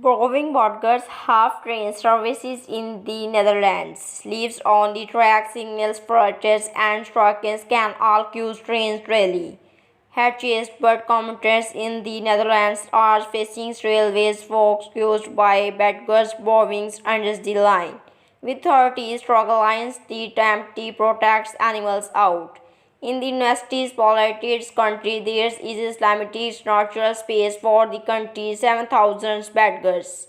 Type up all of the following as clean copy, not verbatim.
Burrowing Burgers have train services in the Netherlands. Leaves on the track signals projects and truckers can all use trains daily. Hatches but commuters in the Netherlands are facing railways folks caused by Burgers borrowings under the line. With 30 struggle lines, the empty protects animals out. In the West's polluted country, there is limited natural space for the country's 7,000 beggars.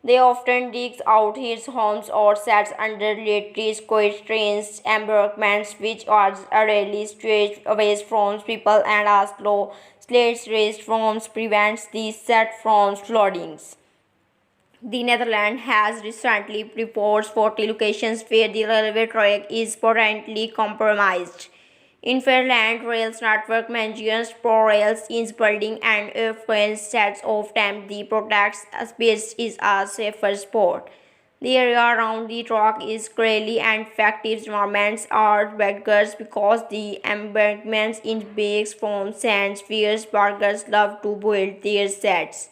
They often dig out his homes or sets under latest quiet trains embankments which are rarely stretched away from people and as low slates raised from prevents these set from floodings. The Netherlands has recently reported 40 locations where the railway track is potentially compromised. In Finland, rails network maintains pro-rails is building and if trains sets off time the protects space is a safer spot. The area around the track is clearly and effective environments are beggars because the embankments in bakes from sand spheres burgers love to build their sets.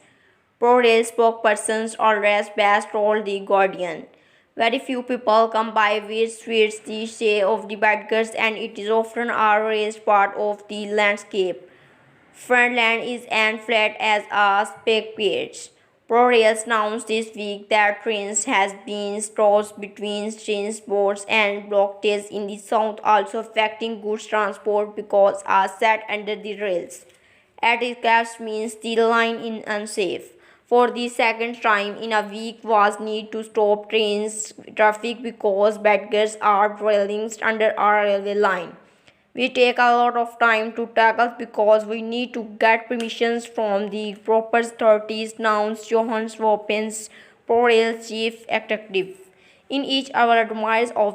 Pro-rail spokespersons always best told The Guardian. Very few people come by with sweets the shade of the beggars and it is often a raised part of the landscape. Finland is as flat as a spectator. ProRail announced this week that trains has been stopped between transports and blockages in the south also affecting goods transport because are set under the rails. At its collapse means the line is unsafe. For the second time in a week was need to stop trains traffic because beggars are dwelling under our railway line. We take a lot of time to tackle because we need to get permissions from the proper authorities, announced Johannes Wopens, ProRail chief executive. In each our admirers of